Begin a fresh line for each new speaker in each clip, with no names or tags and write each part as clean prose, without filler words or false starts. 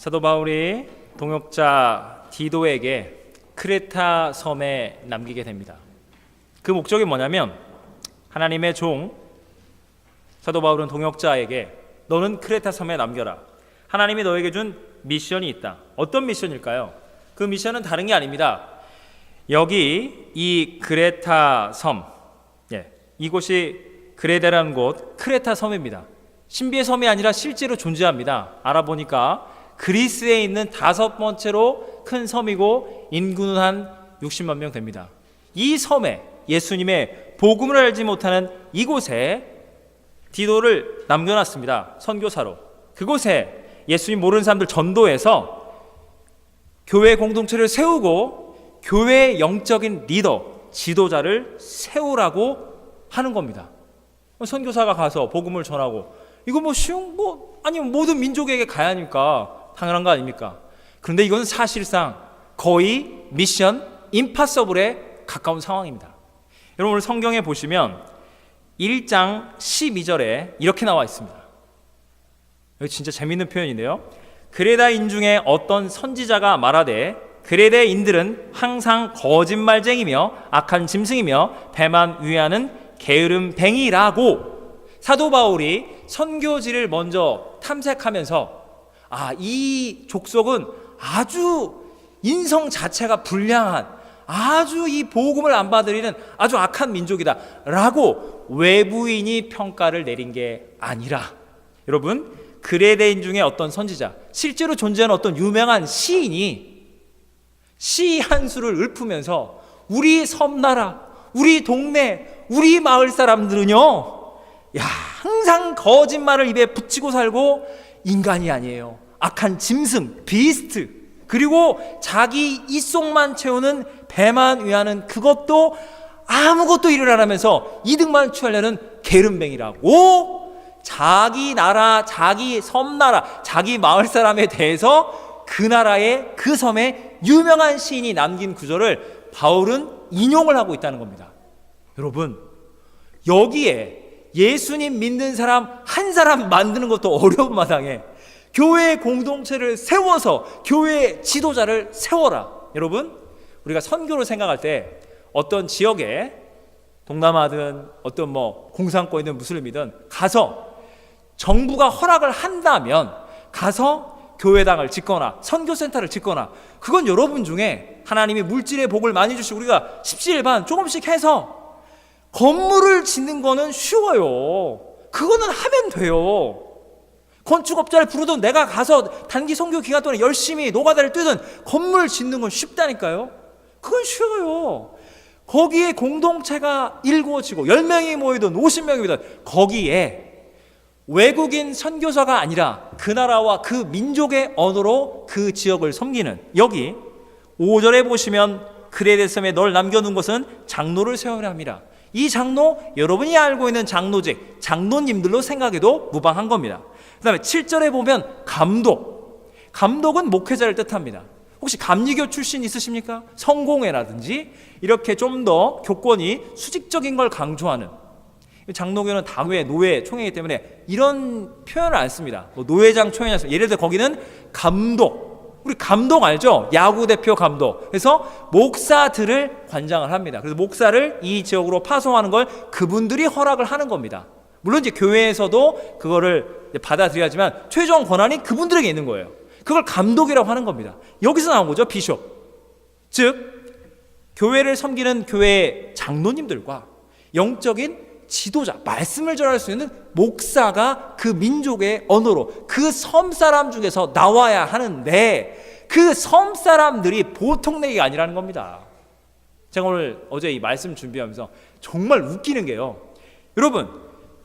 사도 바울이 동역자 디도에게 크레타 섬에 남기게 됩니다. 그 목적이 뭐냐면 하나님의 종 사도 바울은 동역자에게 너는 크레타 섬에 남겨라. 하나님이 너에게 준 미션이 있다. 어떤 미션일까요? 그 미션은 다른 게 아닙니다. 여기 이 크레타 섬, 이곳이 그레데라는 곳 크레타 섬입니다. 신비의 섬이 아니라 실제로 존재합니다. 알아보니까 그리스에 있는 5번째로 큰 섬이고 인구는 한 60만 명 됩니다. 이 섬에 예수님의 복음을 알지 못하는 이곳에 디도를 남겨놨습니다. 선교사로. 그곳에 예수님 모르는 사람들 전도해서 교회 공동체를 세우고 교회의 영적인 리더, 지도자를 세우라고 하는 겁니다. 선교사가 가서 복음을 전하고 이거 쉬운 아니면 모든 민족에게 가야 하니까 당연한 거 아닙니까? 그런데 이건 사실상 거의 미션 임파서블에 가까운 상황입니다. 여러분 오늘 성경에 보시면 1장 12절에 이렇게 나와 있습니다. 여기 진짜 재밌는 표현인데요. 그레다인 중에 어떤 선지자가 말하되 그레다인들은 항상 거짓말쟁이며 악한 짐승이며 배만 위하는 게으름뱅이라고 사도 바울이 선교지를 먼저 탐색하면서 이 족속은 아주 인성 자체가 불량한 아주 이 복음을 안 받으리는 아주 악한 민족이다 라고 외부인이 평가를 내린 게 아니라 여러분 그레데인 중에 어떤 선지자 실제로 존재하는 어떤 유명한 시인이 시 한 수를 읊으면서 우리 섬나라 우리 동네 우리 마을 사람들은요 항상 거짓말을 입에 붙이고 살고 인간이 아니에요. 악한 짐승, 비스트, 그리고 자기 이속만 채우는 배만 위하는 그것도 아무것도 일을 안 하면서 이득만 취하려는 게으름뱅이라고 자기 나라, 자기 섬나라, 자기 마을 사람에 대해서 그 나라의 그 섬에 유명한 시인이 남긴 구절을 바울은 인용을 하고 있다는 겁니다. 여러분 여기에 예수님 믿는 사람 한 사람 만드는 것도 어려운 마당에 교회 공동체를 세워서 교회 지도자를 세워라. 여러분 우리가 선교를 생각할 때 어떤 지역에 동남아든 어떤 공산권에 있는 무슬림이든 가서 정부가 허락을 한다면 가서 교회당을 짓거나 선교센터를 짓거나 그건 여러분 중에 하나님이 물질의 복을 많이 주시고 우리가 십시일반 조금씩 해서 건물을 짓는 거는 쉬워요. 그거는 하면 돼요. 건축업자를 부르든 내가 가서 단기 선교 기간 동안에 열심히 노가다를 뛰든 건물 짓는 건 쉽다니까요. 그건 쉬워요. 거기에 공동체가 일구어지고 10명이 모이든 50명이든 거기에 외국인 선교사가 아니라 그 나라와 그 민족의 언어로 그 지역을 섬기는 여기 5절에 보시면 그레데 섬에 널 남겨둔 것은 장로를 세우려 함이라. 이 장로 여러분이 알고 있는 장로직 장로님들로 생각해도 무방한 겁니다. 그 다음에 7절에 보면 감독은 목회자를 뜻합니다. 혹시 감리교 출신 있으십니까? 성공회라든지 이렇게 좀 더 교권이 수직적인 걸 강조하는 장로교는 당회, 노회, 총회이기 때문에 이런 표현을 안 씁니다. 노회장, 총회장 예를 들어 거기는 감독 우리 감독 알죠? 야구대표 감독. 그래서 목사들을 관장을 합니다. 그래서 목사를 이 지역으로 파송하는 걸 그분들이 허락을 하는 겁니다. 물론 이제 교회에서도 그거를 받아들여야지만 최종 권한이 그분들에게 있는 거예요. 그걸 감독이라고 하는 겁니다. 여기서 나온 거죠, 비숍. 즉 교회를 섬기는 교회 장로님들과 영적인 지도자, 말씀을 전할 수 있는 목사가 그 민족의 언어로 그 섬 사람 중에서 나와야 하는데 그 섬 사람들이 보통 내기가 아니라는 겁니다. 제가 어제 이 말씀 준비하면서 정말 웃기는 게요. 여러분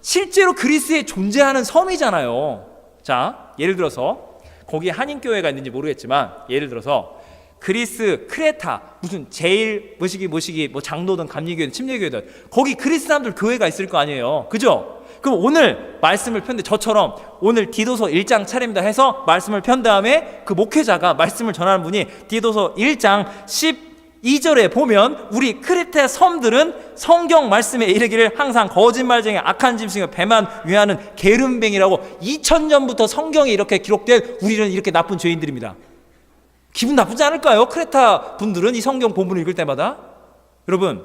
실제로 그리스에 존재하는 섬이잖아요. 자, 예를 들어서 거기에 한인교회가 있는지 모르겠지만 예를 들어서 그리스 크레타 무슨 제일 뭐시기 장로든 감리교회든 침례교회든 거기 그리스 사람들 교회가 있을 거 아니에요. 그죠? 그럼 오늘 말씀을 폈는데 저처럼 오늘 디도서 1장 차례입니다 해서 말씀을 편 다음에 그 목회자가 말씀을 전하는 분이 디도서 1장 2절에 보면 우리 크레테 섬들은 성경 말씀에 이르기를 항상 거짓말쟁이 악한 짐승의 배만 위하는 게으름뱅이라고 2000년부터 성경에 이렇게 기록된 우리는 이렇게 나쁜 죄인들입니다. 기분 나쁘지 않을까요? 크레타 분들은 이 성경 본문을 읽을 때마다. 여러분,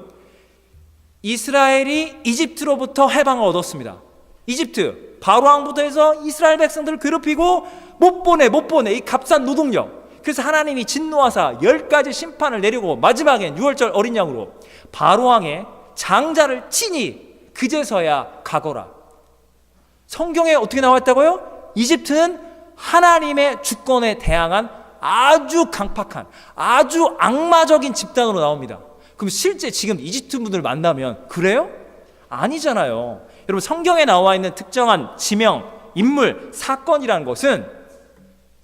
이스라엘이 이집트로부터 해방을 얻었습니다. 이집트 바로 왕부터 해서 이스라엘 백성들을 괴롭히고 못 보내 이 값싼 노동력. 그래서 하나님이 진노하사 10가지 심판을 내리고 마지막엔 6월절 어린 양으로 바로왕의 장자를 치니 그제서야 가거라. 성경에 어떻게 나와 있다고요? 이집트는 하나님의 주권에 대항한 아주 강팍한 아주 악마적인 집단으로 나옵니다. 그럼 실제 지금 이집트 분들 만나면 그래요? 아니잖아요. 여러분, 성경에 나와 있는 특정한 지명, 인물, 사건이라는 것은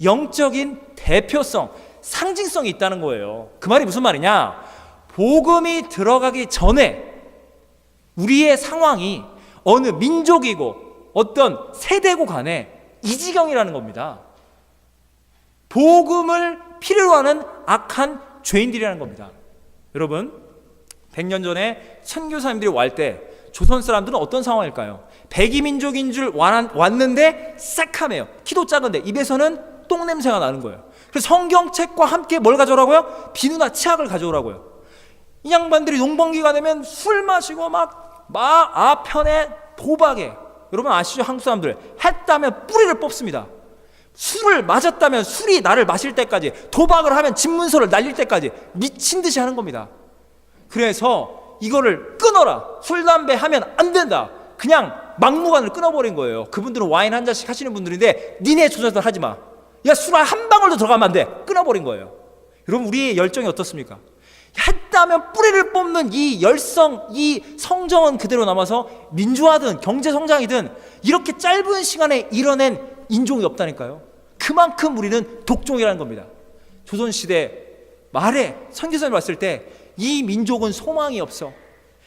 영적인 대표성, 상징성이 있다는 거예요. 그 말이 무슨 말이냐? 복음이 들어가기 전에 우리의 상황이 어느 민족이고 어떤 세대고 간에 이 지경이라는 겁니다. 복음을 필요로 하는 악한 죄인들이라는 겁니다. 여러분, 100년 전에 선교사님들이 올 때 조선 사람들은 어떤 상황일까요? 백이민족인 줄 왔는데 새카매요. 키도 작은데 입에서는 똥 냄새가 나는 거예요. 그래서 성경책과 함께 뭘 가져오라고요? 비누나 치약을 가져오라고요. 이 양반들이 농번기가 되면 술 마시고 막 아편에 도박에, 여러분 아시죠? 한국 사람들 했다면 뿌리를 뽑습니다. 술을 맞았다면 술이 나를 마실 때까지, 도박을 하면 집문서를 날릴 때까지 미친 듯이 하는 겁니다. 그래서 이거를 끊어라, 술 담배 하면 안 된다, 그냥 막무가내로 끊어버린 거예요. 그분들은 와인 한 잔씩 하시는 분들인데 니네 조사들 하지 마, 야 술 한 방울도 들어가면 안 돼, 끊어버린 거예요. 여러분, 우리의 열정이 어떻습니까? 했다면 뿌리를 뽑는 이 열성, 이 성정은 그대로 남아서 민주화든 경제성장이든 이렇게 짧은 시간에 이뤄낸 인종이 없다니까요. 그만큼 우리는 독종이라는 겁니다. 조선시대 말에 선교사님 왔을 때 이 민족은 소망이 없어,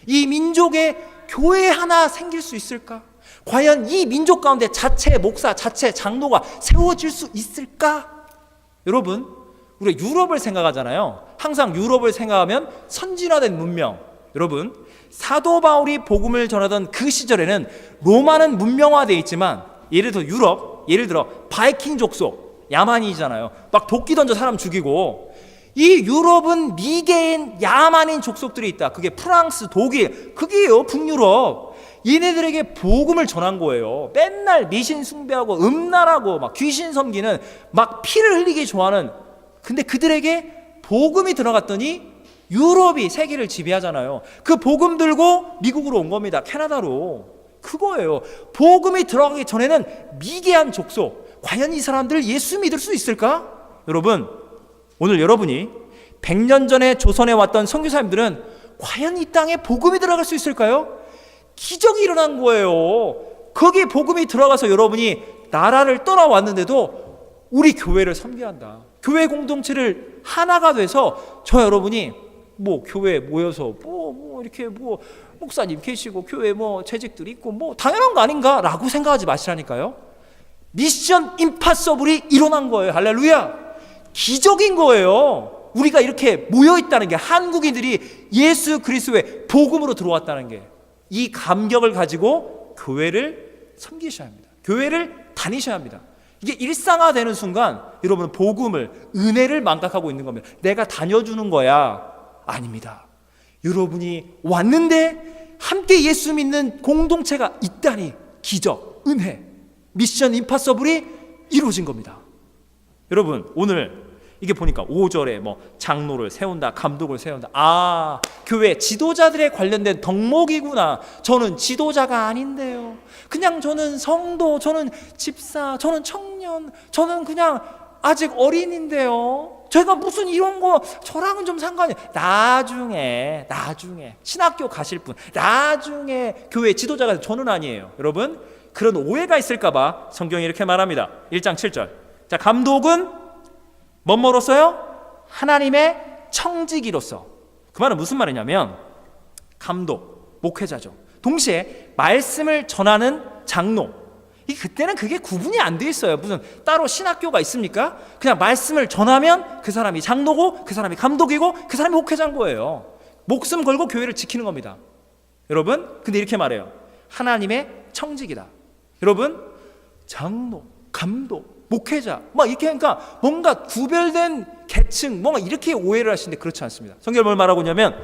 이 민족에 교회 하나 생길 수 있을까? 과연 이 민족 가운데 자체 목사, 자체 장로가 세워질 수 있을까? 여러분, 우리가 유럽을 생각하잖아요. 항상 유럽을 생각하면 선진화된 문명. 여러분, 사도 바울이 복음을 전하던 그 시절에는 로마는 문명화되어 있지만, 예를 들어 유럽, 예를 들어 바이킹 족속, 야만이잖아요. 막 도끼 던져 사람 죽이고, 이 유럽은 미개인 야만인 족속들이 있다. 그게 프랑스, 독일, 그게요 북유럽. 얘네들에게 복음을 전한 거예요. 맨날 미신 숭배하고 음란하고 막 귀신 섬기는, 막 피를 흘리기 좋아하는, 근데 그들에게 복음이 들어갔더니 유럽이 세계를 지배하잖아요. 그 복음 들고 미국으로 온 겁니다. 캐나다로. 그거예요. 복음이 들어가기 전에는 미개한 족속. 과연 이 사람들 예수 믿을 수 있을까? 여러분, 오늘 여러분이 100년 전에 조선에 왔던 선교사님들은 과연 이 땅에 복음이 들어갈 수 있을까요? 기적이 일어난 거예요. 거기에 복음이 들어가서 여러분이 나라를 떠나왔는데도 우리 교회를 섬겨한다. 교회 공동체를 하나가 돼서 저 여러분이 뭐 교회에 모여서 뭐 이렇게 뭐 목사님 계시고 교회 뭐 재직들 있고 뭐 당연한 거 아닌가라고 생각하지 마시라니까요. 미션 임파서블이 일어난 거예요. 할렐루야. 기적인 거예요. 우리가 이렇게 모여있다는 게, 한국인들이 예수 그리스도의 복음으로 들어왔다는 게, 이 감격을 가지고 교회를 섬기셔야 합니다. 교회를 다니셔야 합니다. 이게 일상화되는 순간 여러분 복음을, 은혜를 망각하고 있는 겁니다. 내가 다녀주는 거야. 아닙니다. 여러분이 왔는데 함께 예수 믿는 공동체가 있다니, 기적, 은혜, 미션 임파서블이 이루어진 겁니다. 여러분, 오늘 이게 보니까 5절에 뭐 장로를 세운다, 감독을 세운다. 아, 교회 지도자들에 관련된 덕목이구나. 저는 지도자가 아닌데요. 그냥 저는 성도, 저는 집사, 저는 청년, 저는 그냥 아직 어린인데요. 제가 무슨 이런 거 저랑은 좀 상관이. 나중에 신학교 가실 분, 나중에 교회 지도자가, 저는 아니에요. 여러분, 그런 오해가 있을까 봐 성경이 이렇게 말합니다. 1장 7절. 자, 감독은 뭐로서요? 하나님의 청지기로서. 그 말은 무슨 말이냐면, 감독, 목회자죠. 동시에 말씀을 전하는 장로, 그때는 그게 구분이 안 돼 있어요. 무슨 따로 신학교가 있습니까? 그냥 말씀을 전하면 그 사람이 장로고 그 사람이 감독이고 그 사람이 목회장고예요. 목숨 걸고 교회를 지키는 겁니다. 여러분, 근데 이렇게 말해요. 하나님의 청직이다. 여러분, 장로, 감독, 목회자 막 이렇게 하니까 뭔가 구별된 계층 뭔가 이렇게 오해를 하시는데 그렇지 않습니다. 성경이 뭘 말하고 있냐면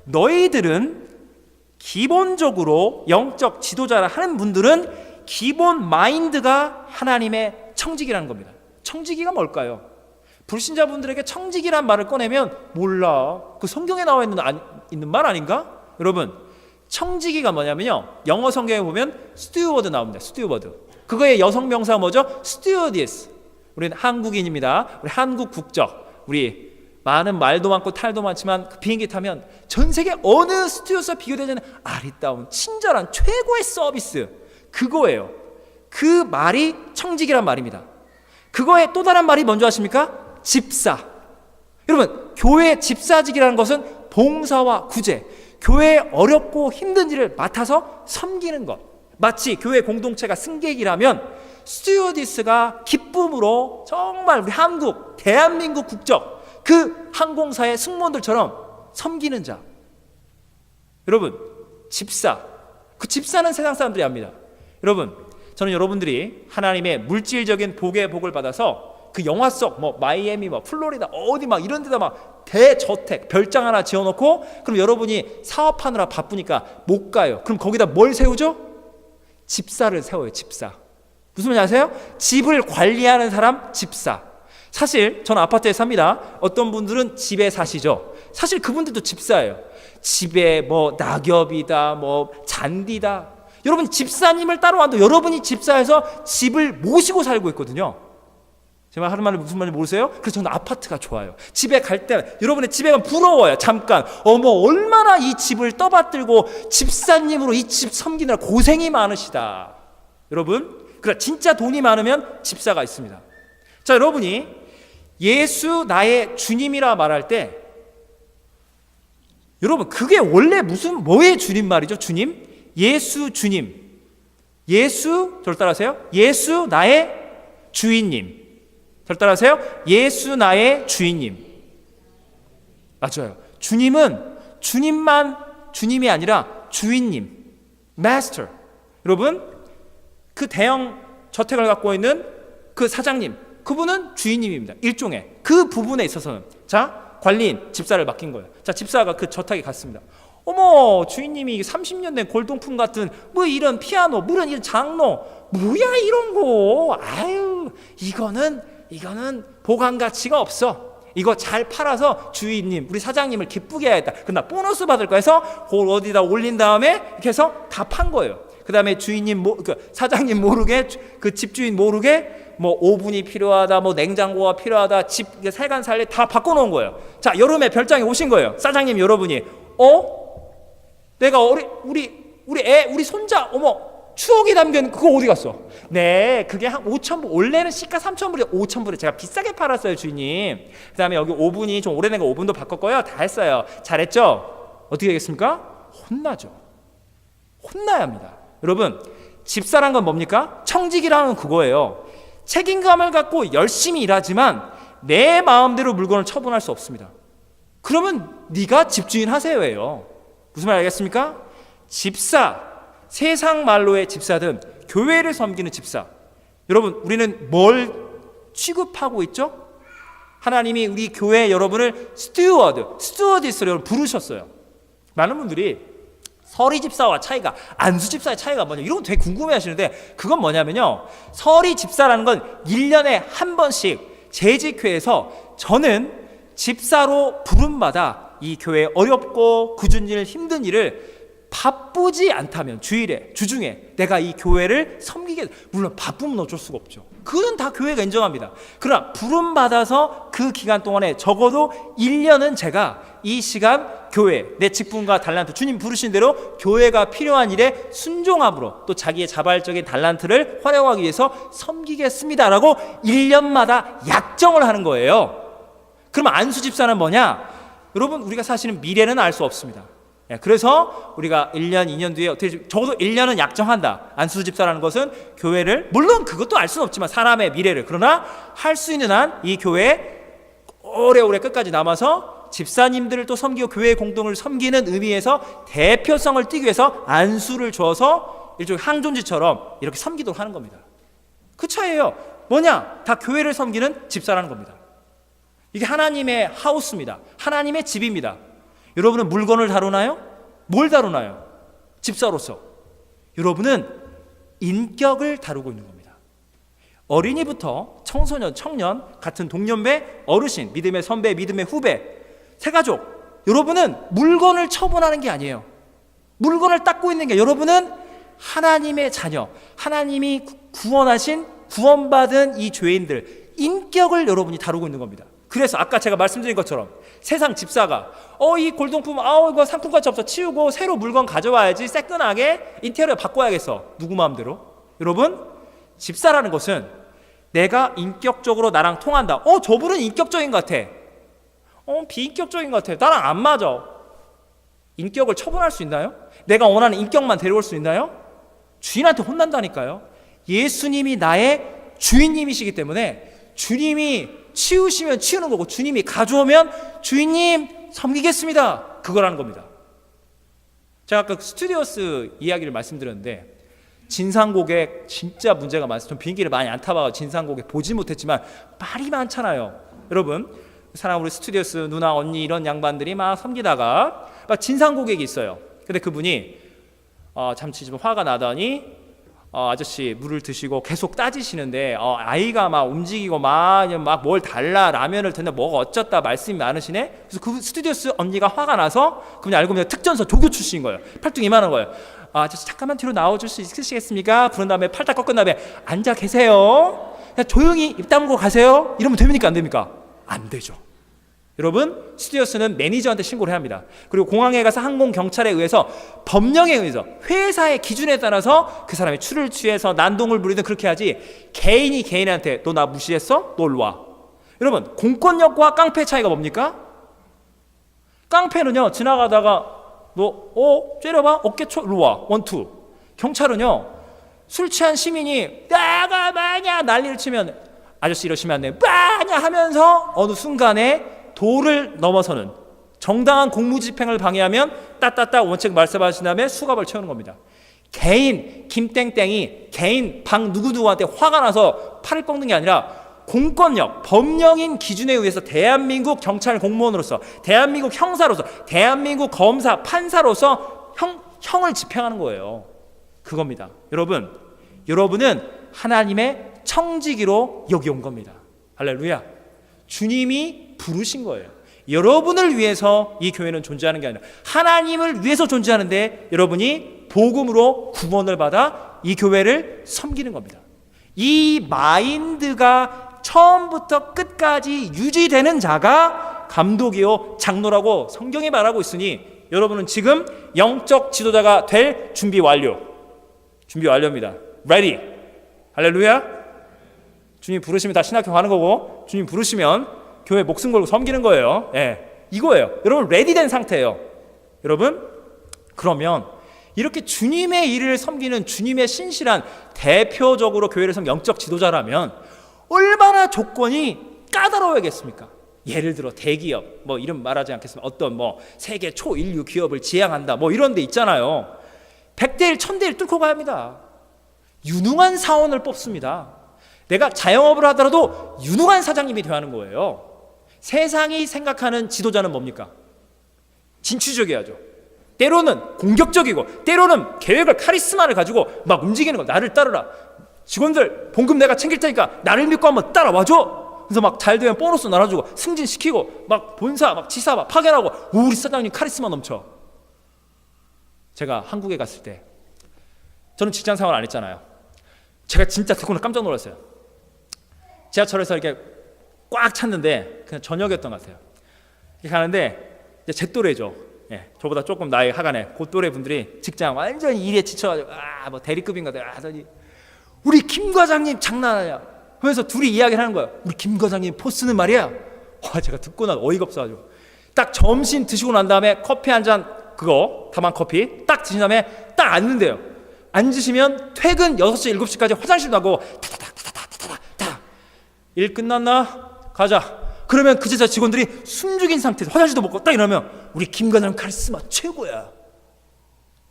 너희들은 기본적으로 영적 지도자라 하는 분들은 기본 마인드가 하나님의 청직이라는 겁니다. 청직이가 뭘까요? 불신자분들에게 청직이란 말을 꺼내면 몰라. 그 성경에 나와 있는 말 아닌가? 여러분, 청지기가 뭐냐면요, 영어 성경에 보면 스튜어드 나옵니다. 스튜어드. 그거의 여성 명사가 뭐죠? 스튜어디스. 우리는 한국인입니다. 우리 한국 국적. 우리 많은 말도 많고 탈도 많지만 그 비행기 타면 전 세계 어느 스튜어드와 비교되지 않는 아리따운 친절한 최고의 서비스, 그거예요. 그 말이 청지기란 말입니다. 그거의 또 다른 말이 뭔지 아십니까? 집사. 여러분, 교회 집사직이라는 것은 봉사와 구제, 교회의 어렵고 힘든 일을 맡아서 섬기는 것. 마치 교회 공동체가 승객이라면 스튜어디스가 기쁨으로 정말 우리 한국, 대한민국 국적 그 항공사의 승무원들처럼 섬기는 자. 여러분, 집사. 그 집사는 세상 사람들이 압니다. 여러분, 저는 여러분들이 하나님의 물질적인 복의 복을 받아서 그 영화 속 마이애미 플로리다 어디 이런 데다 대저택 별장 하나 지어놓고 그럼 여러분이 사업하느라 바쁘니까 못 가요. 그럼 거기다 뭘 세우죠? 집사를 세워요. 집사. 무슨 말인지 아세요? 집을 관리하는 사람 집사. 사실 저는 아파트에 삽니다. 어떤 분들은 집에 사시죠. 사실 그분들도 집사예요. 집에 낙엽이다 잔디다. 여러분, 집사님을 따로 안 둬. 여러분이 집사해서 집을 모시고 살고 있거든요. 제가 하는 말이 무슨 말인지 모르세요? 그래서 저는 아파트가 좋아요. 집에 갈 때 여러분의 집에 가면 부러워요. 잠깐 얼마나 이 집을 떠받들고 집사님으로 이 집 섬기느라 고생이 많으시다. 여러분, 그래 진짜 돈이 많으면 집사가 있습니다. 자, 여러분이 예수 나의 주님이라 말할 때 여러분, 그게 원래 뭐의 주님말이죠? 주님? 예수 주님. 예수, 저를 따라하세요. 예수 나의 주인님. 저를 따라하세요. 예수 나의 주인님. 맞아요. 주님은 주님만 주님이 아니라 주인님, 마스터. 여러분, 그 대형 저택을 갖고 있는 그 사장님, 그분은 주인님입니다. 일종의 그 부분에 있어서는. 자, 관리인, 집사를 맡긴 거예요. 자, 집사가 그 저택에 갔습니다. 어머, 주인님이 30년 된 골동품 같은 이런 피아노, 이런 장로, 뭐야 이런 거. 아유, 이거는 보관 가치가 없어. 이거 잘 팔아서 주인님, 우리 사장님을 기쁘게 해야겠다. 그럼 나 보너스 받을 거야 해서 어디다 올린 다음에 이렇게 해서 다 판 거예요. 그 다음에 주인님, 사장님 모르게, 그 집주인 모르게 오븐이 필요하다, 냉장고가 필요하다, 집 살간살래 다 바꿔놓은 거예요. 자, 여름에 별장에 오신 거예요. 사장님 여러분이 내가 우리 손자 추억이 담긴 그거 어디 갔어? 네, 그게 한 5,000불, 원래는 시가 3,000불이 5,000불에 제가 비싸게 팔았어요, 주인님. 그 다음에 여기 오븐이 좀 오래된 거 오븐도 바꿨고요. 다 했어요. 잘했죠? 어떻게 되겠습니까? 혼나죠. 혼나야 합니다. 여러분, 집사란 건 뭡니까? 청직이라는 건 그거예요. 책임감을 갖고 열심히 일하지만 내 마음대로 물건을 처분할 수 없습니다. 그러면 네가 집주인 하세요예요. 무슨 말 알겠습니까? 집사, 세상 말로의 집사든 교회를 섬기는 집사. 여러분, 우리는 뭘 취급하고 있죠? 하나님이 우리 교회 여러분을 스튜어디스로 여러분 부르셨어요. 많은 분들이 서리 집사와 차이가, 안수 집사의 차이가 뭐냐, 이런 거 되게 궁금해 하시는데, 그건 뭐냐면요, 서리 집사라는 건 1년에 한 번씩 재직회에서 저는 집사로 부름받아 이 교회 어렵고 굳은 일, 힘든 일을 바쁘지 않다면 주중에 내가 이 교회를 섬기게, 물론 바쁘면 어쩔 수가 없죠. 그건 다 교회가 인정합니다. 그러나 부름받아서 그 기간 동안에 적어도 1년은 제가 이 시간 교회, 내 직분과 달란트, 주님 부르신 대로 교회가 필요한 일에 순종함으로 또 자기의 자발적인 달란트를 활용하기 위해서 섬기겠습니다라고 1년마다 약정을 하는 거예요. 그러면 안수 집사는 뭐냐? 여러분, 우리가 사실은 미래는 알 수 없습니다. 그래서 우리가 1년, 2년 뒤에 어떻게 적어도 1년은 약정한다. 안수 집사라는 것은 교회를, 물론 그것도 알 수는 없지만 사람의 미래를, 그러나 할 수 있는 한 이 교회에 오래오래 끝까지 남아서 집사님들을 또 섬기고 교회 공동을 섬기는 의미에서 대표성을 띠기 위해서 안수를 줘서 일종의 항존지처럼 이렇게 섬기도록 하는 겁니다. 그 차이예요. 뭐냐? 다 교회를 섬기는 집사라는 겁니다. 이게 하나님의 하우스입니다. 하나님의 집입니다. 여러분은 물건을 다루나요? 뭘 다루나요? 집사로서. 여러분은 인격을 다루고 있는 겁니다. 어린이부터 청소년, 청년, 같은 동년배, 어르신, 믿음의 선배, 믿음의 후배, 새가족, 여러분은 물건을 처분하는 게 아니에요. 물건을 닦고 있는 게, 여러분은 하나님의 자녀, 하나님이 구원하신, 구원받은 이 죄인들, 인격을 여러분이 다루고 있는 겁니다. 그래서 아까 제가 말씀드린 것처럼 세상 집사가 이 골동품 이거 상품같이 없어, 치우고 새로 물건 가져와야지, 새끈하게 인테리어 바꿔야겠어. 누구 마음대로? 여러분, 집사라는 것은 내가 인격적으로 나랑 통한다. 저분은 인격적인 것 같아. 비인격적인 것 같아. 나랑 안 맞아. 인격을 처분할 수 있나요? 내가 원하는 인격만 데려올 수 있나요? 주인한테 혼난다니까요. 예수님이 나의 주인님이시기 때문에 주님이 치우시면 치우는 거고, 주님이 가져오면 주인님 섬기겠습니다, 그거라는 겁니다. 제가 아까 스튜디오스 이야기를 말씀드렸는데, 진상고객 진짜 문제가 많아요. 전 비행기를 많이 안 타봐서 진상고객 보지 못했지만 말이 많잖아요. 여러분, 사랑 우리 스튜디오스 누나, 언니 이런 양반들이 막 섬기다가 막 진상고객이 있어요. 근데 그분이 잠시 좀 화가 나더니 아저씨 물을 드시고 계속 따지시는데 아이가 막 움직이고 막 뭘 달라, 라면을 드는데 뭐가 어쩌다 말씀이 많으시네. 그래서 그 스튜디오스 언니가 화가 나서 그분이 알고 보니까 특전사 조교 출신인 거예요. 팔뚝 이만한 거예요. 아저씨 잠깐만 뒤로 나와줄 수 있으시겠습니까? 부른 다음에 팔딱 꺾은 다음에 앉아 계세요. 그냥 조용히 입 다물고 가세요. 이러면 됩니까, 안 됩니까? 안 되죠. 여러분, 스튜디오스는 매니저한테 신고를 해야 합니다. 그리고 공항에 가서 항공경찰에 의해서, 법령에 의해서, 회사의 기준에 따라서 그 사람이 술을 취해서 난동을 부리든 그렇게 하지, 개인이 개인한테 너 나 무시했어? 너 일로 와. 여러분, 공권력과 깡패 차이가 뭡니까? 깡패는요, 지나가다가 너 째려봐, 어깨 쳐, 일로 와, 원투. 경찰은요, 술 취한 시민이 나가 마냐 난리를 치면 아저씨 이러시면 안 돼, 마냐 하면서 어느 순간에 도를 넘어서는, 정당한 공무집행을 방해하면 따따따 원칙 말씀하신 다음에 수갑을 채우는 겁니다. 개인 김땡땡이 개인 방 누구누구한테 화가 나서 팔을 꺾는 게 아니라 공권력, 법령인 기준에 의해서 대한민국 경찰 공무원으로서, 대한민국 형사로서, 대한민국 검사, 판사로서 형을 집행하는 거예요. 그겁니다. 여러분은 하나님의 청지기로 여기 온 겁니다. 할렐루야. 주님이 부르신 거예요. 여러분을 위해서 이 교회는 존재하는 게 아니라 하나님을 위해서 존재하는데, 여러분이 복음으로 구원을 받아 이 교회를 섬기는 겁니다. 이 마인드가 처음부터 끝까지 유지되는 자가 감독이요 장로라고 성경이 말하고 있으니, 여러분은 지금 영적 지도자가 될 준비 완료입니다. Ready. 할렐루야. 주님 부르시면 다 신학교 가는 거고, 주님 부르시면 교회 목숨 걸고 섬기는 거예요. 이거예요. 여러분 레디된 상태예요. 여러분, 그러면 이렇게 주님의 일을 섬기는 주님의 신실한 대표적으로 교회를 섬기는 영적 지도자라면 얼마나 조건이 까다로워야겠습니까? 예를 들어 대기업, 이름 말하지 않겠습니다. 어떤 세계 초인류 기업을 지향한다, 이런 데 있잖아요. 100대 1, 1000대 1 뚫고 가야 합니다. 유능한 사원을 뽑습니다. 내가 자영업을 하더라도 유능한 사장님이 되어야 하는 거예요. 세상이 생각하는 지도자는 뭡니까? 진취적이어야죠. 때로는 공격적이고, 때로는 계획을, 카리스마를 가지고 막 움직이는 거. 나를 따르라. 직원들 봉급 내가 챙길 테니까 나를 믿고 한번 따라와줘. 그래서 막 잘 되면 보너스 나눠주고 승진시키고 막 본사 막 지사 막 파견하고, 우리 사장님 카리스마 넘쳐. 제가 한국에 갔을 때, 저는 직장 생활 안 했잖아요. 제가 진짜 듣고는 깜짝 놀랐어요. 지하철에서 이렇게 꽉 찼는데 그냥 저녁이었던 것 같아요. 이렇게 가는데 이제 제 또래죠. 저보다 조금 나이 하간에 그 또래 분들이 직장 완전히 일에 지쳐가지고 대리급인가 하더니 우리 김 과장님 장난 아니야 하면서 둘이 이야기를 하는 거예요. 우리 김 과장님 포스는 말이야. 제가 듣고 나 어이가 없어가지고 딱 점심 드시고 난 다음에 커피 한 잔 그거 다만 커피 딱 드신 다음에 딱 앉는데요. 앉으시면 퇴근 6시 7시까지 화장실 나고 타타타타타타타 일 끝났나? 가자. 그러면 그 제자 직원들이 숨죽인 상태에서 화장실도 못 가고 딱 이러면 우리 김 과장 카리스마 최고야.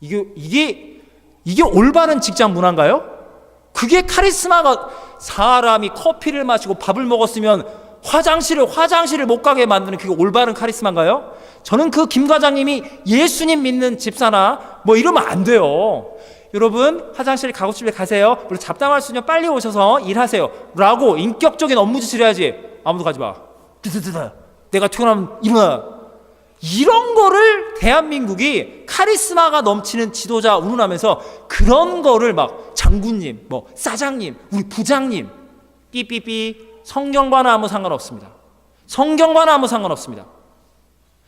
이게 올바른 직장 문화인가요? 그게 카리스마가 사람이 커피를 마시고 밥을 먹었으면 화장실을 못 가게 만드는 그게 올바른 카리스마인가요? 저는 그 김 과장님이 예수님 믿는 집사나 뭐 이러면 안 돼요. 여러분 화장실 가고 싶을 때 가세요. 그리고 잡담할 수 있으면 빨리 오셔서 일하세요 라고 인격적인 업무 지시를 해야지. 아무도 가지 마. 내가 퇴근하면 일어나. 이런 거를 대한민국이 카리스마가 넘치는 지도자 운운하면서 그런 거를 막 장군님, 뭐 사장님, 우리 부장님 삐삐삐. 성경과는 아무 상관없습니다. 성경과는 아무 상관없습니다.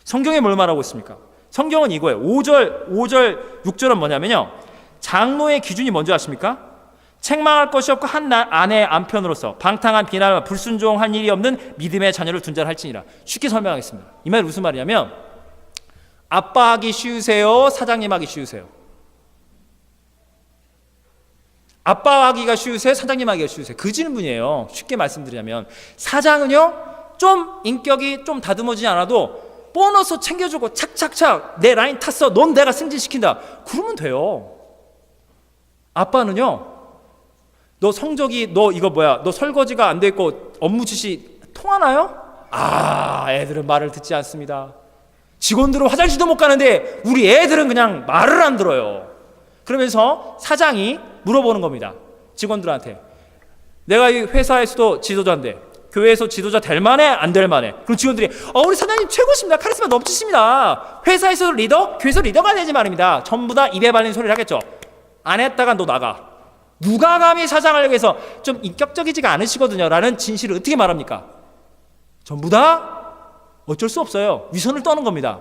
성경에 뭘 말하고 있습니까? 성경은 이거예요. 5절, 6절은 뭐냐면요. 장로의 기준이 뭔지 아십니까? 책망할 것이 없고 한 아내 안편으로서 방탕한 비난과 불순종한 일이 없는 믿음의 자녀를 둔 자를 할지니라. 쉽게 설명하겠습니다. 이 말이 무슨 말이냐면 아빠 하기 쉬우세요? 사장님 하기 쉬우세요? 아빠 하기가 쉬우세요? 사장님 하기가 쉬우세요? 그 질문이에요. 쉽게 말씀드리자면 사장은요 좀 인격이 좀 다듬어지지 않아도 보너스 챙겨주고 착착착 내 라인 탔어 넌 내가 승진시킨다 그러면 돼요. 아빠는요 너 성적이 너 설거지가 안 돼 있고 업무 지시 통하나요? 애들은 말을 듣지 않습니다. 직원들은 화장실도 못 가는데 우리 애들은 그냥 말을 안 들어요. 그러면서 사장이 물어보는 겁니다. 직원들한테 내가 이 회사에서도 지도자인데 교회에서 지도자 될 만해 안 될 만해? 그럼 직원들이 우리 사장님 최고십니다. 카리스마 넘치십니다. 회사에서 리더, 교회에서 리더가 되지 말입니다. 전부 다 입에 발린 소리를 하겠죠. 안 했다가 너 나가. 누가 감히 사장을 위해서 좀 인격적이지가 않으시거든요 라는 진실을 어떻게 말합니까? 전부 다 어쩔 수 없어요. 위선을 떠는 겁니다.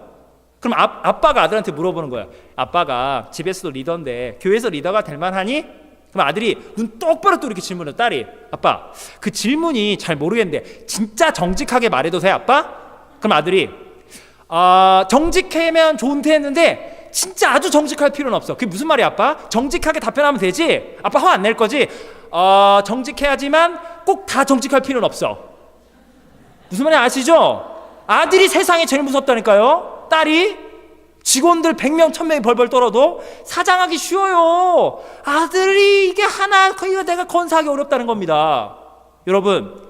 그럼 아빠가 아들한테 물어보는 거야. 아빠가 집에서도 리더인데 교회에서 리더가 될 만하니? 그럼 아들이 눈 똑바로 또 이렇게 질문해요. 딸이 아빠 그 질문이 잘 모르겠는데 진짜 정직하게 말해도 돼 아빠? 그럼 아들이 정직하면 좋은데 했는데 진짜 아주 정직할 필요는 없어. 그게 무슨 말이야 아빠? 정직하게 답변하면 되지? 아빠 화 안 낼 거지? 정직해야지만 꼭 다 정직할 필요는 없어. 무슨 말인지 아시죠? 아들이 세상에 제일 무섭다니까요. 딸이 직원들 100명 1000명이 벌벌 떨어도 사장하기 쉬워요. 아들이 이게 하나 이거 내가 건사하기 어렵다는 겁니다. 여러분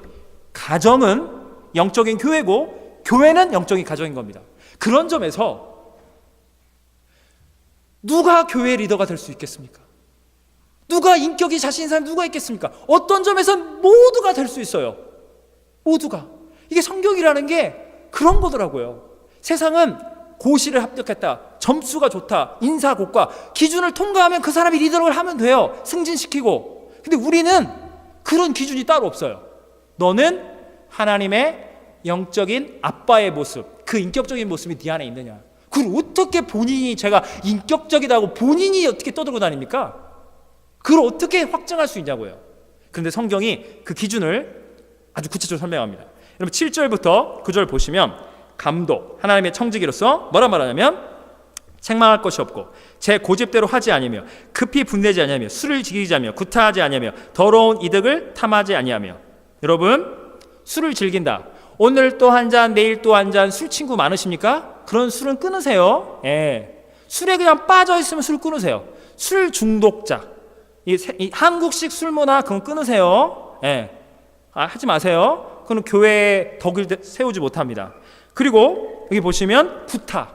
가정은 영적인 교회고 교회는 영적인 가정인 겁니다. 그런 점에서 누가 교회 리더가 될 수 있겠습니까? 누가 인격이 자신 있는 사람이 누가 있겠습니까? 어떤 점에서 모두가 될 수 있어요. 모두가. 이게 성경이라는 게 그런 거더라고요. 세상은 고시를 합격했다, 점수가 좋다, 인사고과 기준을 통과하면 그 사람이 리더를 하면 돼요. 승진시키고. 근데 우리는 그런 기준이 따로 없어요. 너는 하나님의 영적인 아빠의 모습, 그 인격적인 모습이 네 안에 있느냐. 그걸 어떻게 본인이 제가 인격적이다고 본인이 어떻게 떠들고 다닙니까? 그걸 어떻게 확증할 수 있냐고요. 그런데 성경이 그 기준을 아주 구체적으로 설명합니다. 여러분 7절부터 9절 보시면 감독, 하나님의 청지기로서 뭐라 말하냐면 책망할 것이 없고 제 고집대로 하지 아니하며 급히 분내지 아니하며 술을 즐기지 아니하며 구타하지 아니하며 더러운 이득을 탐하지 아니하며. 여러분 술을 즐긴다. 오늘 또 한 잔, 내일 또 한 잔 술 친구 많으십니까? 그런 술은 끊으세요. 술에 그냥 빠져 있으면 술 끊으세요. 술 중독자, 이 한국식 술 문화 그건 끊으세요. 하지 마세요. 그건 교회의 덕을 세우지 못합니다. 그리고 여기 보시면 구타,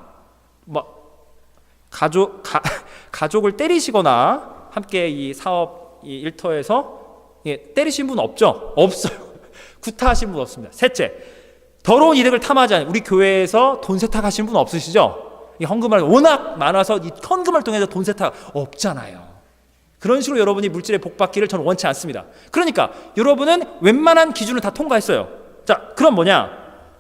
가족을 때리시거나 함께 이 사업 이 일터에서 때리신 분 없죠? 없어요. 구타하신 분 없습니다. 셋째, 더러운 이득을 탐하지 않아요. 우리 교회에서 돈 세탁하신 분 없으시죠? 이 헌금을 워낙 많아서 이 헌금을 통해서 돈 세탁 없잖아요. 그런 식으로 여러분이 물질의 복받기를 저는 원치 않습니다. 그러니까 여러분은 웬만한 기준을 다 통과했어요. 자, 그럼 뭐냐?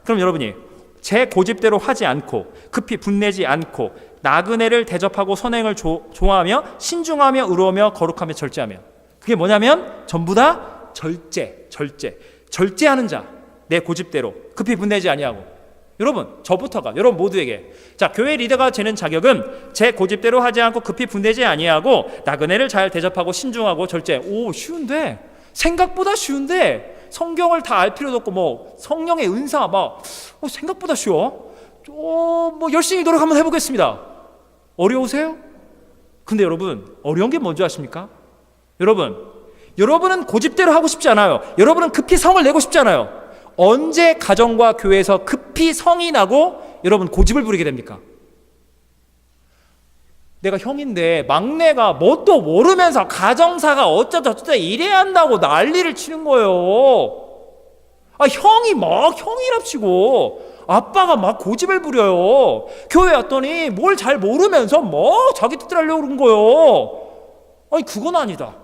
그럼 여러분이 제 고집대로 하지 않고 급히 분내지 않고 나그네를 대접하고 선행을 좋아하며 신중하며 의로우며 거룩하며 절제하며. 그게 뭐냐면 전부 다 절제하는 자. 내 고집대로 급히 분내지 아니하고 여러분, 저부터가 여러분 모두에게, 자, 교회 리더가 되는 자격은 제 고집대로 하지 않고 급히 분대지 아니하고 나그네를 잘 대접하고 신중하고 절제. 오, 쉬운데, 생각보다 쉬운데, 성경을 다 알 필요도 없고 뭐 성령의 은사 막 생각보다 쉬워. 뭐 열심히 노력 한번 해보겠습니다. 어려우세요? 근데 여러분, 어려운 게 뭔지 아십니까? 여러분은 고집대로 하고 싶지 않아요. 여러분은 급히 성을 내고 싶지 않아요. 언제 가정과 교회에서 급히 성이 나고 여러분 고집을 부리게 됩니까? 내가 형인데 막내가 뭣도 모르면서 가정사가 어쩌다 이래야 한다고 난리를 치는 거예요. 형이 막 형이랍시고 아빠가 막 고집을 부려요. 교회 왔더니 뭘 잘 모르면서 막 자기 뜻대로 하려고 그런 거예요. 그건 아니다.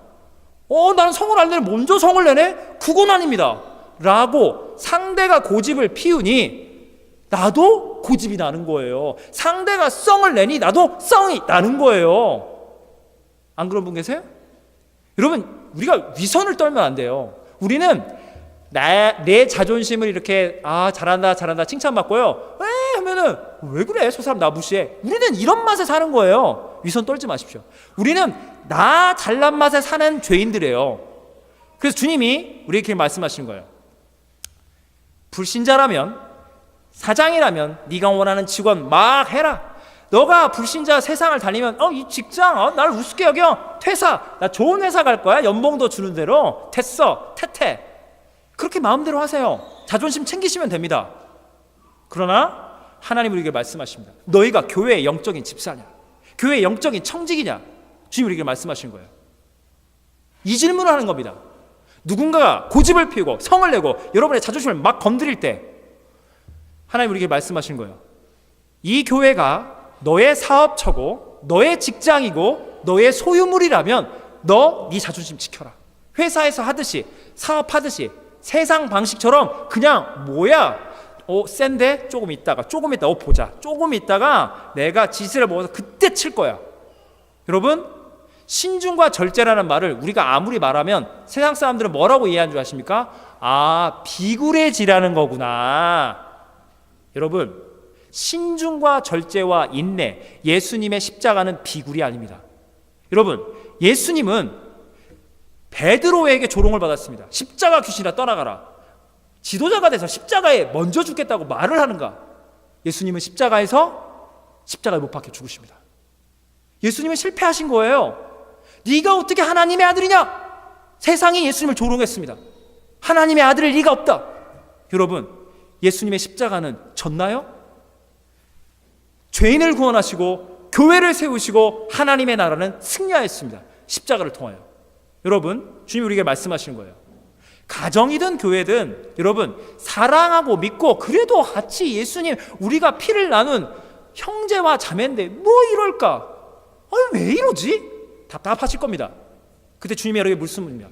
나는 성을 안 내면 먼저 성을 내네? 그건 아닙니다. 라고 상대가 고집을 피우니 나도 고집이 나는 거예요. 상대가 성을 내니 나도 성이 나는 거예요. 안 그런 분 계세요? 여러분, 우리가 위선을 떨면 안 돼요. 우리는 내 자존심을 이렇게 잘한다 칭찬받고요. 하면은 왜 그래? 저 사람 나 무시해. 우리는 이런 맛에 사는 거예요. 위선 떨지 마십시오. 우리는 나 잘난 맛에 사는 죄인들이에요. 그래서 주님이 우리에게 말씀하시는 거예요. 불신자라면, 사장이라면 네가 원하는 직원 막 해라. 너가 불신자 세상을 다니면 이 직장 나를 우습게 여겨. 퇴사. 나 좋은 회사 갈 거야. 연봉도 주는 대로. 됐어. 퇴퇴. 그렇게 마음대로 하세요. 자존심 챙기시면 됩니다. 그러나 하나님은 우리에게 말씀하십니다. 너희가 교회의 영적인 집사냐? 교회의 영적인 청직이냐? 주님 우리에게 말씀하시는 거예요. 이 질문을 하는 겁니다. 누군가가 고집을 피우고 성을 내고 여러분의 자존심을 막 건드릴 때 하나님 우리에게 말씀하신 거예요. 이 교회가 너의 사업처고 너의 직장이고 너의 소유물이라면 네 자존심 지켜라. 회사에서 하듯이 사업하듯이 세상 방식처럼 그냥 센데 조금 있다가 보자. 조금 있다가 내가 지시를 먹어서 그때 칠 거야. 여러분, 신중과 절제라는 말을 우리가 아무리 말하면 세상 사람들은 뭐라고 이해하는 줄 아십니까? 비굴해지라는 거구나. 여러분, 신중과 절제와 인내, 예수님의 십자가는 비굴이 아닙니다. 여러분, 예수님은 베드로에게 조롱을 받았습니다. 십자가 귀신아 떠나가라. 지도자가 돼서 십자가에 먼저 죽겠다고 말을 하는가? 예수님은 십자가에 못 박혀 죽으십니다. 예수님은 실패하신 거예요. 네가 어떻게 하나님의 아들이냐? 세상이 예수님을 조롱했습니다. 하나님의 아들일 리가 없다. 여러분, 예수님의 십자가는 졌나요? 죄인을 구원하시고 교회를 세우시고 하나님의 나라는 승리하였습니다. 십자가를 통하여. 여러분, 주님이 우리에게 말씀하시는 거예요. 가정이든 교회든 여러분 사랑하고 믿고 그래도 같이 예수님 우리가 피를 나눈 형제와 자매인데 뭐 이럴까? 왜 이러지? 답답하실 겁니다. 그때 주님이 여러분에게 물습니다.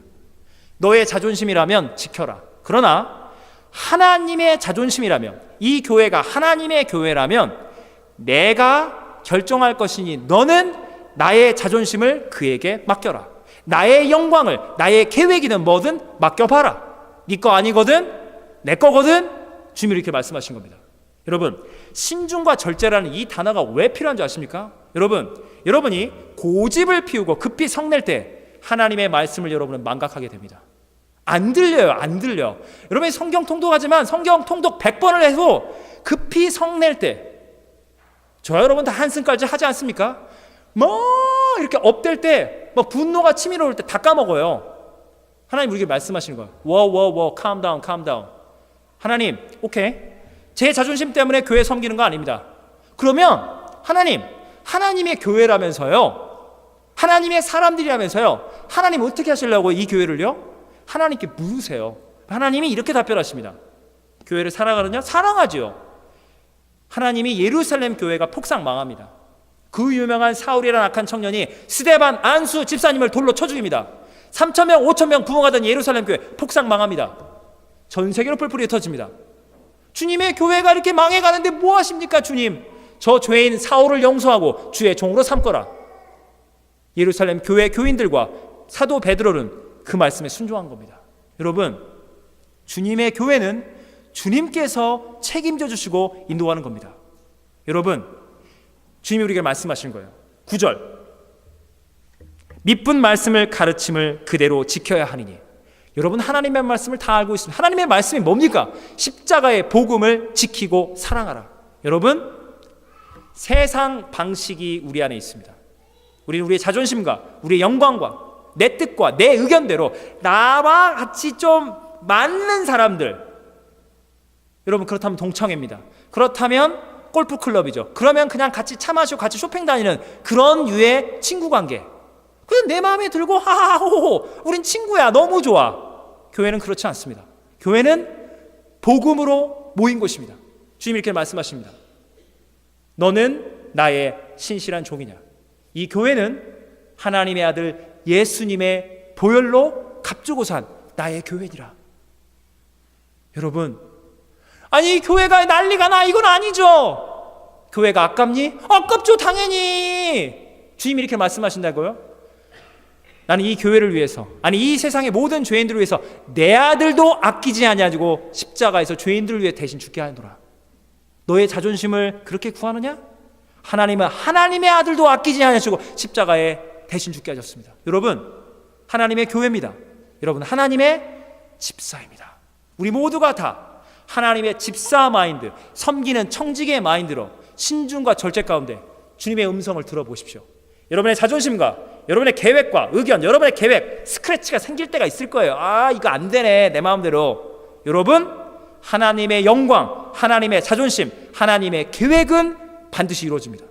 너의 자존심이라면 지켜라. 그러나 하나님의 자존심이라면, 이 교회가 하나님의 교회라면 내가 결정할 것이니 너는 나의 자존심을 그에게 맡겨라. 나의 영광을, 나의 계획이든 뭐든 맡겨봐라. 네 거 아니거든 내 거거든. 주님이 이렇게 말씀하신 겁니다. 여러분, 신중과 절제라는 이 단어가 왜 필요한 줄 아십니까? 여러분이 고집을 피우고 급히 성낼 때 하나님의 말씀을 여러분은 망각하게 됩니다. 안 들려요. 여러분이 성경 통독하지만 성경 통독 100번을 해도 급히 성낼 때 저와 여러분 다 한숨까지 하지 않습니까? 이렇게 업될 때 분노가 치밀어 올 때 다 까먹어요. 하나님 우리에게 말씀하시는 거예요. calm down. 하나님, 오케이. 제 자존심 때문에 교회 섬기는 거 아닙니다. 그러면 하나님의 교회라면서요. 하나님의 사람들이라면서요. 하나님 어떻게 하시려고 이 교회를요? 하나님께 물으세요. 하나님이 이렇게 답변하십니다. 교회를 사랑하느냐? 사랑하지요. 하나님이 예루살렘 교회가 폭삭 망합니다. 그 유명한 사울이라는 악한 청년이 스데반, 안수 집사님을 돌로 쳐 죽입니다. 3,000명, 5,000명 부흥하던 예루살렘 교회 폭삭 망합니다. 전 세계로 뿔뿔이 흩어집니다. 주님의 교회가 이렇게 망해가는데 뭐 하십니까? 주님, 저 죄인 사울을 용서하고 주의 종으로 삼거라. 예루살렘 교회 교인들과 사도 베드로는 그 말씀에 순종한 겁니다. 여러분, 주님의 교회는 주님께서 책임져 주시고 인도하는 겁니다. 여러분, 주님이 우리에게 말씀하시는 거예요. 9절, 미쁜 말씀을 가르침을 그대로 지켜야 하니니. 여러분, 하나님의 말씀을 다 알고 있습니다. 하나님의 말씀이 뭡니까? 십자가의 복음을 지키고 사랑하라. 여러분, 세상 방식이 우리 안에 있습니다. 우리는 우리의 자존심과 우리의 영광과 내 뜻과 내 의견대로 나와 같이 좀 맞는 사람들, 여러분, 그렇다면 동창회입니다. 그렇다면 골프클럽이죠. 그러면 그냥 같이 차 마시고 같이 쇼핑 다니는 그런 유의 친구관계. 그냥 내 마음에 들고 하하호호 우린 친구야, 너무 좋아. 교회는 그렇지 않습니다. 교회는 복음으로 모인 곳입니다. 주님이 이렇게 말씀하십니다. 너는 나의 신실한 종이냐. 이 교회는 하나님의 아들 예수님의 보혈로 값주고 산 나의 교회니라. 여러분, 아니 교회가 난리가 나, 이건 아니죠. 교회가 아깝니? 아깝죠, 당연히. 주님이 이렇게 말씀하신다고요? 나는 이 교회를 위해서, 아니 이 세상의 모든 죄인들을 위해서 내 아들도 아끼지 아니하고 십자가에서 죄인들을 위해 대신 죽게 하노라. 너의 자존심을 그렇게 구하느냐? 하나님은 하나님의 아들도 아끼지 아니하시고 십자가에 대신 죽게 하셨습니다. 여러분, 하나님의 교회입니다. 여러분, 하나님의 집사입니다. 우리 모두가 다 하나님의 집사 마인드, 섬기는 청지기의 마인드로 신중과 절제 가운데 주님의 음성을 들어보십시오. 여러분의 자존심과 여러분의 계획과 의견, 여러분의 계획 스크래치가 생길 때가 있을 거예요. 아, 이거 안 되네, 내 마음대로. 여러분, 하나님의 영광, 하나님의 자존심, 하나님의 계획은 반드시 이루어집니다.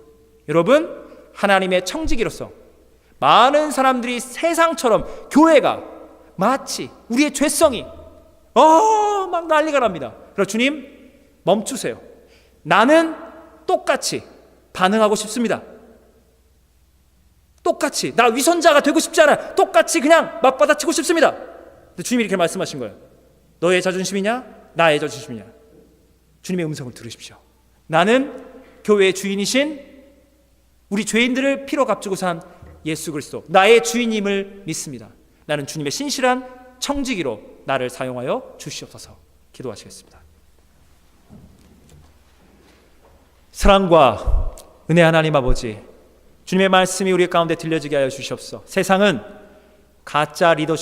여러분, 하나님의 청지기로서 많은 사람들이 세상처럼 교회가 마치 우리의 죄성이 막 난리가 납니다. 그래서 주님, 멈추세요. 나는 똑같이 반응하고 싶습니다. 똑같이 나 위선자가 되고 싶지 않아요. 똑같이 그냥 맞받아치고 싶습니다. 근데 주님이 이렇게 말씀하신 거예요. 너의 자존심이냐 나의 자존심이냐. 주님의 음성을 들으십시오. 나는 교회의 주인이신 우리 죄인들을 피로 값주고 산 예수 그리스도 나의 주인임을 믿습니다. 나는 주님의 신실한 청지기로 나를 사용하여 주시옵소서. 기도하시겠습니다. 사랑과 은혜 하나님 아버지, 주님의 말씀이 우리 가운데 들려지게 하여 주시옵소서. 세상은 가짜 리더십